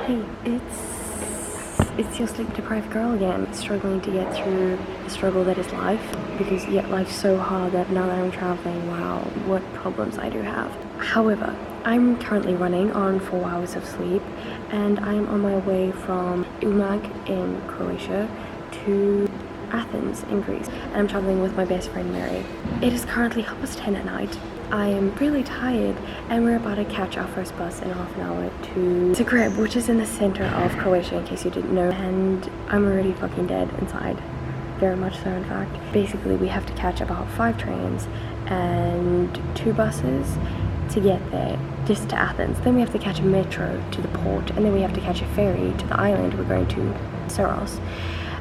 Hey, it's your sleep deprived girl again, struggling to get through the struggle that is life, because yet life's so hard that now that I'm traveling, wow, what problems I do have. However, I'm currently running on 4 hours of sleep, and I am on my way from Umag in Croatia to Athens in Greece, and I'm traveling with my best friend Mary. It is currently 10:30 at night. I am really tired, and we're about to catch our first bus in half an hour to Zagreb, which is in the center of Croatia, in case you didn't know, and I'm already fucking dead inside. Very much so, in fact. Basically, we have to catch about 5 trains and 2 buses to get there, just to Athens. Then we have to catch a metro to the port, and then we have to catch a ferry to the island we're going to, Saros.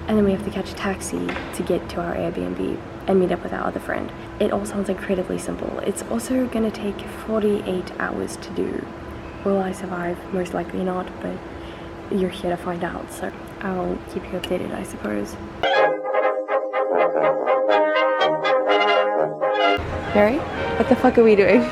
And then we have to catch a taxi to get to our Airbnb and meet up with our other friend. It all sounds incredibly simple. It's also gonna take 48 hours to do. Will I survive? Most likely not, but you're here to find out, so I'll keep you updated, I suppose. Mary, what the fuck are we doing?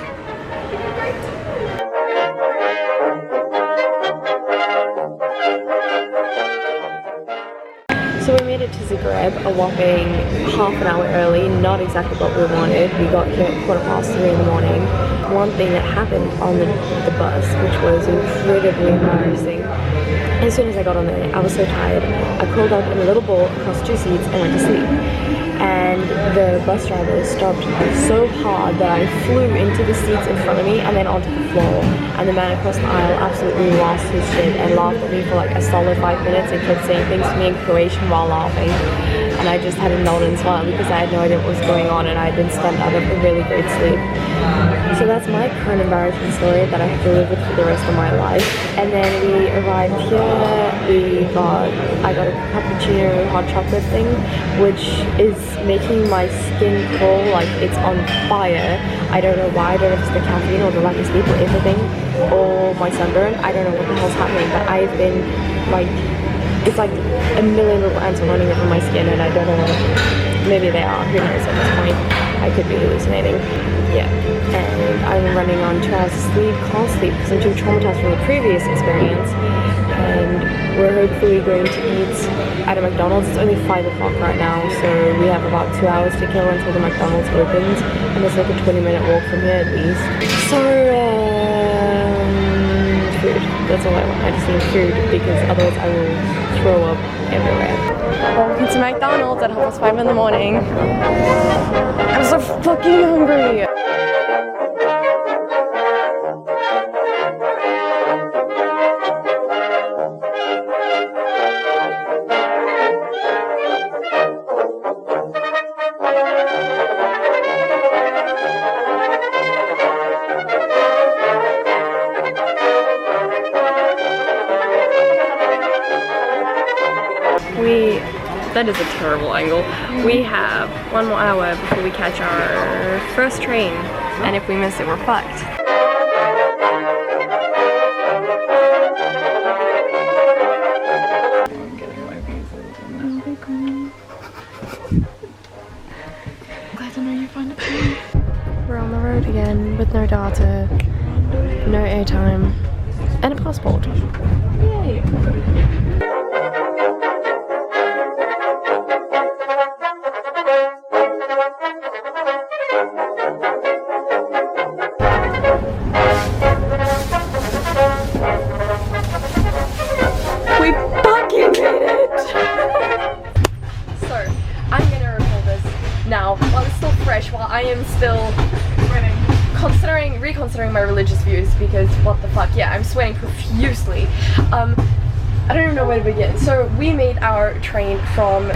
So we made it to Zagreb a whopping half an hour early, not exactly what we wanted. We got here at 3:15 in the morning. One thing that happened on the bus, which was incredibly embarrassing, as soon as I got on there, I was so tired, I curled up in a little ball across 2 seats and went to sleep. And the bus driver stopped so hard that I flew into the seats in front of me and then onto the floor. And the man across the aisle absolutely lost his shit and laughed at me for like a solid 5 minutes and kept saying things to me in Croatian while laughing. And I just had a nod and smile because I had no idea what was going on, and I had been stunned out of a really great sleep. So that's my current embarrassing story that I have to live with for the rest of my life. And then we arrived here, I got a cappuccino hot chocolate thing, which is making my skin crawl like it's on fire. I don't know why. I don't know if it's the caffeine or the lack of sleep or everything, or my sunburn. I don't know what the hell's happening, but I've been like, it's like a million little ants are running over my skin, and I don't know, maybe they are, who knows at this point. I could be hallucinating. Yeah, and I'm running on 2 hours of sleep, can't sleep because I'm too traumatized from the previous experience, and we're hopefully going to eat at a McDonald's. It's only 5 o'clock right now, so we have about 2 hours to kill until the McDonald's opens, and it's like a 20-minute walk from here at least. So, food. That's all I want. I just need food because otherwise I will throw up everywhere. Walking to McDonald's at 5:30 in the morning. I'm so fucking hungry. That is a terrible angle. We have 1 more hour before we catch our first train, and if we miss it, we're fucked. Glad to know you found a train. We're on the road again with no data, no airtime, and a passport. Yay! We fucking made it! So, I'm gonna record this now while it's still fresh, while I am still reconsidering my religious views, because what the fuck, yeah, I'm sweating profusely. I don't even know where to begin. So, we made our train from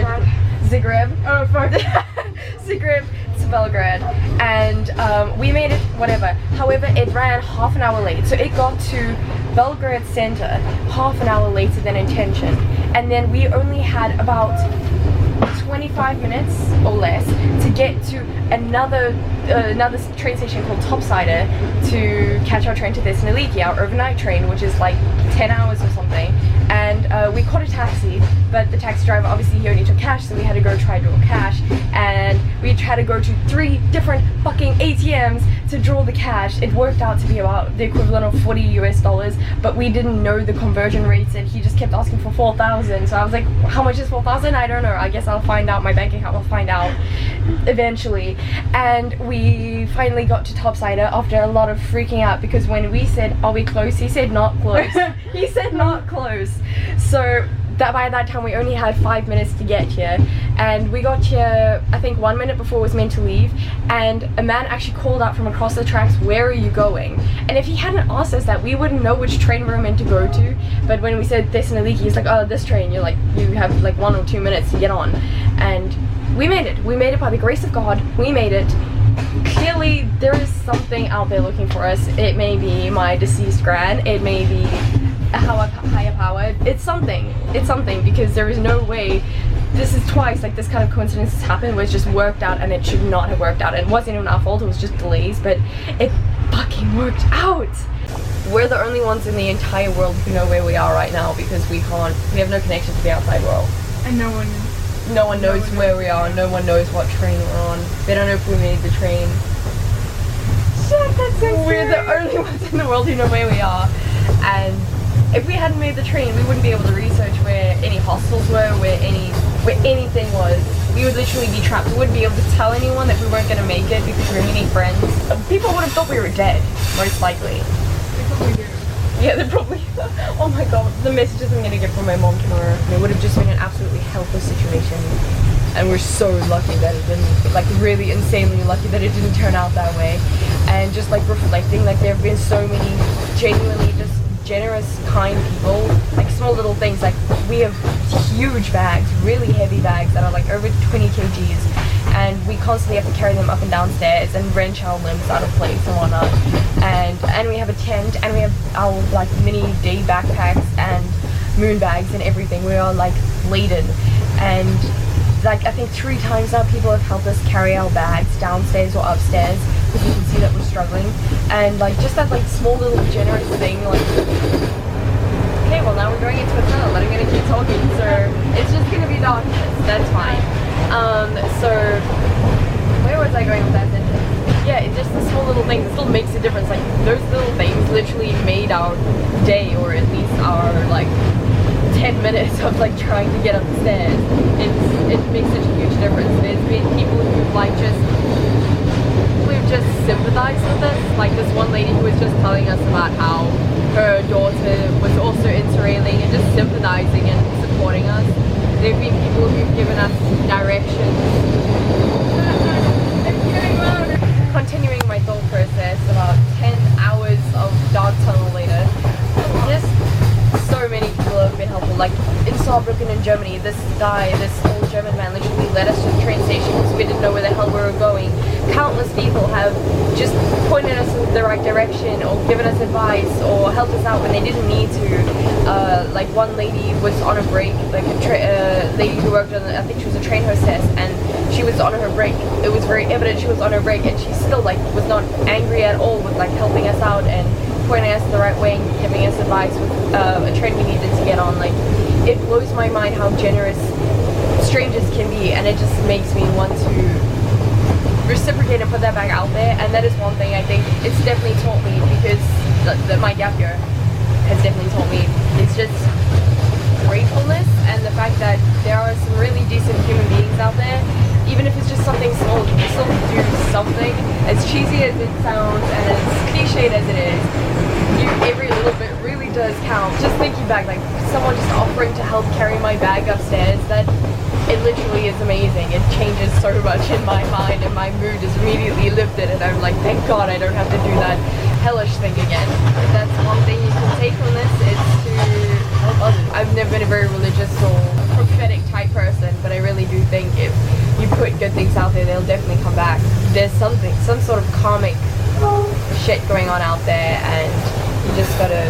Zagreb. Oh fuck. Zagreb to Belgrade, and we made it whatever. However, it ran half an hour late, so it got to Belgrade center half an hour later than intention, and then we only had about 25 minutes or less to get to another train station called Topsider to catch our train to Thessaloniki, our overnight train, which is like 10 hours or something. and we caught a taxi, but the taxi driver, obviously he only took cash, so we had to go try to draw cash, and we had to go to 3 different fucking ATMs to draw the cash. It worked out to be about the equivalent of $40 US, but we didn't know the conversion rates, and he just kept asking for 4,000. So I was like, how much is 4,000? I don't know. I guess I'll find out. My bank account will find out eventually. And we finally got to Topsider after a lot of freaking out, because when we said, are we close? He said not close. He said not close. So that by that time we only had 5 minutes to get here, and we got here I think 1 minute before it was meant to leave, and a man actually called out from across the tracks, where are you going? And if he hadn't asked us that, we wouldn't know which train we were meant to go to. But when we said Thessaloniki, he's like, oh, this train, you're like, you have like 1 or 2 minutes to get on. And we made it by the grace of God. We made it. Clearly there is something out there looking for us. It may be my deceased gran, it may be a higher power. It's something, because there is no way. This is twice like this kind of coincidence has happened where it's just worked out and it should not have worked out. It wasn't even our fault, it was just delays, but it fucking worked out. We're the only ones in the entire world who know where we are right now, because we have no connection to the outside world. And no one knows where we are, no one knows what train we're on. They don't know if we made the train. Shit, that's so We're the only ones in the world who know where we are. And if we hadn't made the train, we wouldn't be able to research where any hostels were, where anything was. We would literally be trapped. We wouldn't be able to tell anyone that we weren't going to make it because we were meeting friends. People would have thought we were dead, most likely. They probably do. Yeah, they probably. Oh my god, the messages I'm going to get from my mom tomorrow. It would have just been an absolutely helpless situation. And we're so lucky that it didn't, like really insanely lucky that it didn't turn out that way. And just like reflecting, like there have been so many genuinely just generous, kind people, like small little things. Like we have huge bags, really heavy bags that are like over 20 kgs, and we constantly have to carry them up and down stairs and wrench our limbs out of place and whatnot. And we have a tent, and we have our like mini day backpacks and moon bags and everything. We are like laden, and like I think 3 times now people have helped us carry our bags downstairs or upstairs, because we can see that we're struggling. And like just that like small little generous thing, like okay, well now we're going into a tunnel and I'm gonna keep talking, so it's just gonna be darkness, that's fine. So where was I going with that sentence? Yeah, it's just the small little things, it still makes a difference. Like those little things literally made our day, or at least our like 10 minutes of like trying to get up the stairs. It makes such a huge difference. There's been people who've like just sympathized with us. Like this one lady who was just telling us about how her daughter was also interrailing, and just sympathizing and supporting us. There have been people who've given us directions. Continuing my thought process, about 10 hours of dark tunnel later, just so many people have been helpful. Like in Saarbrücken in Germany, this old German man literally led us to the train station because we didn't know where the hell we were going. Countless people have just pointed us in the right direction, or given us advice, or helped us out when they didn't need to. Like one lady was on a break, like a lady who worked on, I think she was a train hostess, and she was on her break. It was very evident she was on her break, and she still like was not angry at all with like helping us out and pointing us the right way and giving us advice with a train we needed to get on. Like it blows my mind how generous strangers can be, and it just makes me want to reciprocate and put that back out there. And that is one thing I think it's definitely taught me, because my gap year has definitely taught me. It's just gratefulness, and the fact that there are some really decent human beings out there. Even if it's just something small, you can still do something. As cheesy as it sounds and as cliched as it is, every little bit really does count. Just thinking back, like someone just offering to help carry my bag upstairs, that it literally is amazing. It changes so much in my mind, and my mood is immediately lifted, and I'm like, thank God I don't have to do that hellish thing again. If that's one thing you can take from this, it's to help others. I've never been a very religious or prophetic type person, but I really do think if you put good things out there, they'll definitely come back. There's some sort of karmic shit going on out there, and you just gotta.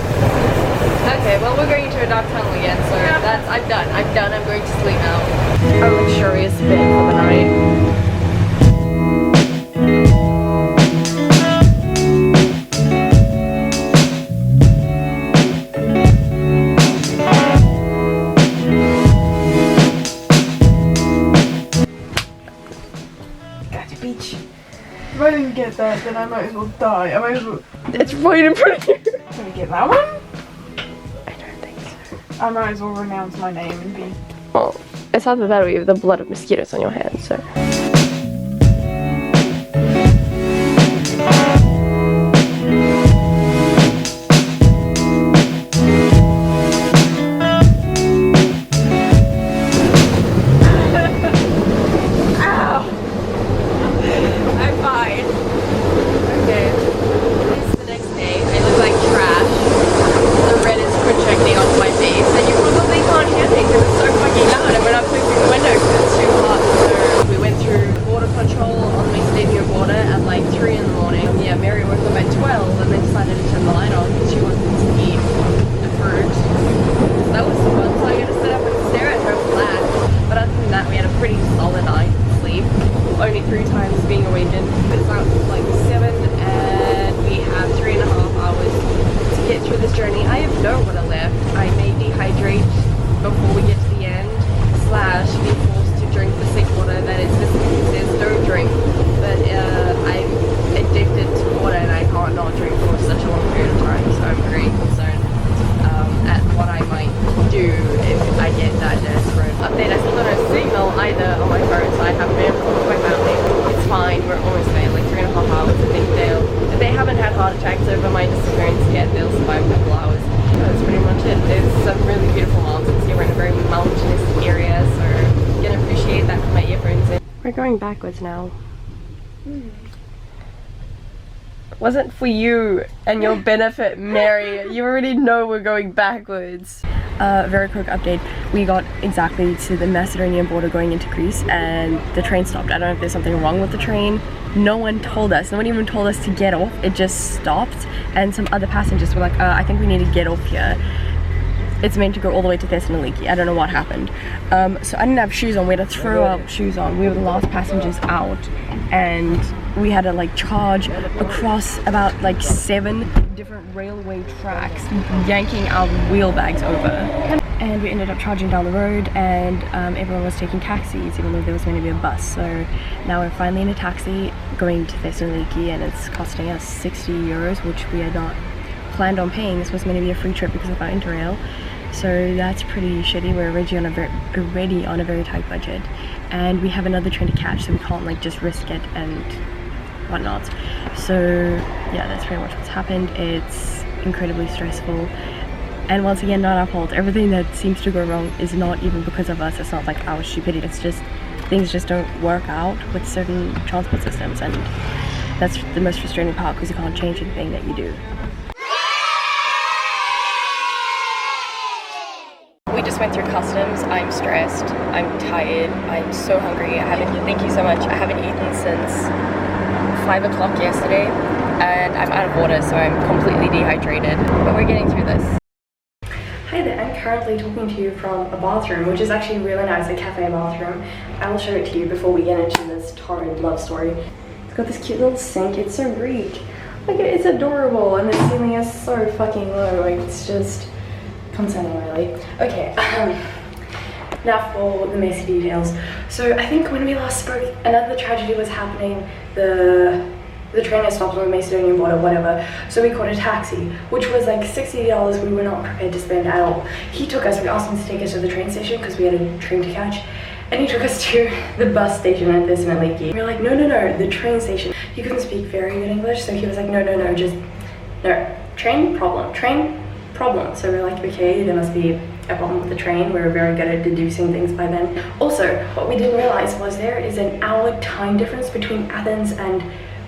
Okay, well we're going into a dark tunnel again, so I'm done. I'm going to sleep now. A luxurious bed for the night. like that, then I might as well die. I might as well. It's right in front of you. Can we get that one? I don't think so. I might as well renounce my name and be. Well, it's either that or you have the blood of mosquitoes on your hands, so. We're going backwards now. Wasn't for you and your benefit, Mary. You already know we're going backwards. Very quick update. We got exactly to the Macedonian border going into Greece and the train stopped. I don't know if there's something wrong with the train. No one told us. No one even told us to get off. It just stopped and some other passengers were like, I think we need to get off here. It's meant to go all the way to Thessaloniki. I don't know what happened. So I didn't have shoes on. We had to throw our shoes on. We were the last passengers out and we had to like charge across about like 7 different railway tracks, yanking our wheel bags over. And we ended up charging down the road and everyone was taking taxis even though there was going to be a bus. So now we're finally in a taxi going to Thessaloniki and it's costing us 60 euros, which we had not planned on paying. This was meant to be a free trip because of our Interrail. So that's pretty shitty. We're already on a very tight budget and we have another train to catch, so we can't like just risk it and whatnot. So yeah, that's pretty much what's happened. It's incredibly stressful and once again not our fault. Everything that seems to go wrong is not even because of us. It's not like our stupidity. It's just things just don't work out with certain transport systems and that's the most frustrating part because you can't change anything that you do. We just went through customs. I'm stressed, I'm tired, I'm so hungry. Thank you so much. I haven't eaten since 5 o'clock yesterday and I'm out of water, so I'm completely dehydrated, but we're getting through this. Hi there, I'm currently talking to you from a bathroom, which is actually really nice, a cafe bathroom. I will show it to you before we get into this torrid love story. It's got this cute little sink, it's so Greek. Like, it's adorable, and the ceiling is so fucking low, like, it's just concerning, really. Okay, now for the messy details. So I think when we last spoke, another tragedy was happening. The train had stopped on the Macedonian border, whatever. So we caught a taxi, which was like $60 we were not prepared to spend at all. He took us, we asked him to take us to the train station because we had a train to catch. And he took us to the bus station at Thessaloniki. We were like, no, the train station. He couldn't speak very good English, so he was like, no, train problem. So we're like, okay, there must be a problem with the train. We were very good at deducing things by then. Also, what we didn't realize was there is an hour time difference between Athens and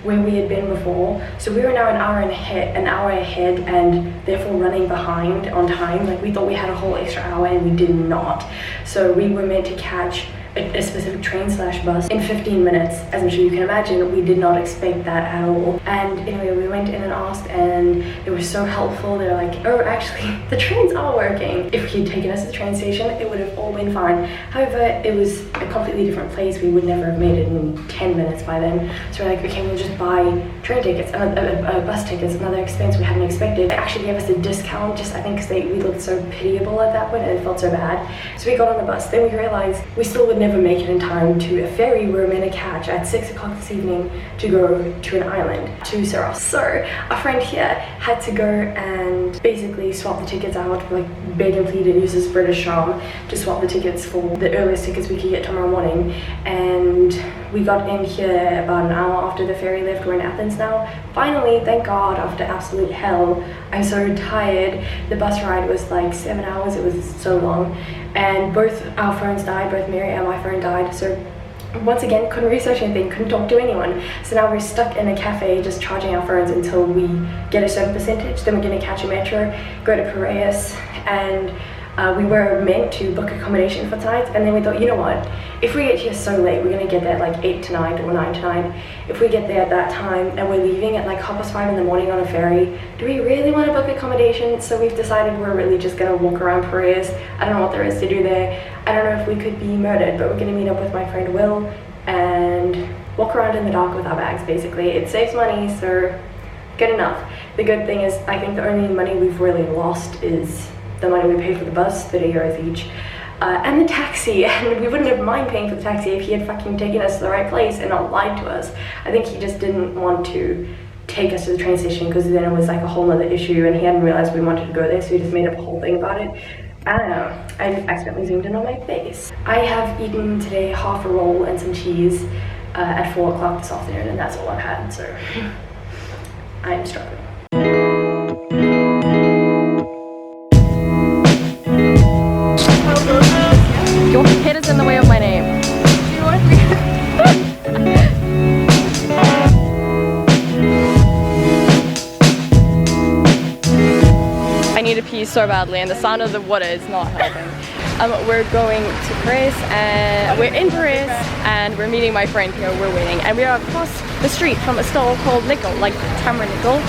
where we had been before. So we were now an hour ahead and therefore running behind on time. Like, we thought we had a whole extra hour and we did not. So we were meant to catch a specific train / bus in 15 minutes. As I'm sure you can imagine, we did not expect that at all. And anyway, we went in and asked and they were so helpful. They were like, oh, actually, the trains are working. If he'd taken us to the train station, it would have all been fine. However, it was a completely different place. We would never have made it in 10 minutes by then. So we're like, okay, we'll just buy train tickets, bus tickets, another expense we hadn't expected. They actually gave us a discount, just I think because we looked so pitiable at that point and it felt so bad. So we got on the bus, then we realized we still would never make it in time to a ferry we were meant to catch at 6 o'clock this evening to go to an island, to Saros. So our friend here had to go and basically swap the tickets out, like beg and plead and use his British charm to swap the tickets for the earliest tickets we could get tomorrow morning. And we got in here about an hour after the ferry left. We're in Athens now. Finally, thank God, after absolute hell. I'm so tired. The bus ride was like 7 hours. It was so long. And both our phones died, both Mary and my phone died. So once again, couldn't research anything, couldn't talk to anyone. So now we're stuck in a cafe just charging our phones until we get a certain percentage. Then we're gonna catch a metro, go to Piraeus, and we were meant to book accommodation for tonight, and then we thought, you know what, if we get here so late, we're gonna get there at like 8 to 9 or 9 to 9. If we get there at that time and we're leaving at like 5:30 in the morning on a ferry, do we really want to book accommodation? So we've decided we're really just gonna walk around Piraeus. I don't know what there is to do there. I don't know if we could be murdered, but we're gonna meet up with my friend Will and walk around in the dark with our bags basically. It saves money, so good enough. The good thing is, I think the only money we've really lost is the money we paid for the bus, 30 euros each, and the taxi. And we wouldn't have mind paying for the taxi if he had fucking taken us to the right place and not lied to us. I think he just didn't want to take us to the train station because then it was like a whole other issue and he hadn't realized we wanted to go there, so he just made up a whole thing about it. I don't know, I accidentally zoomed in on my face. I have eaten today half a roll and some cheese at 4 o'clock this afternoon, and that's all I've had, so I'm struggling. Your head is in the way of my name. Do you want me? I need to pee so badly and the sound of the water is not helping. We're going to Paris and we're in Paris and we're meeting my friend here. We're waiting and we are across the street from a stall called Nickel, like Tamara Nickel.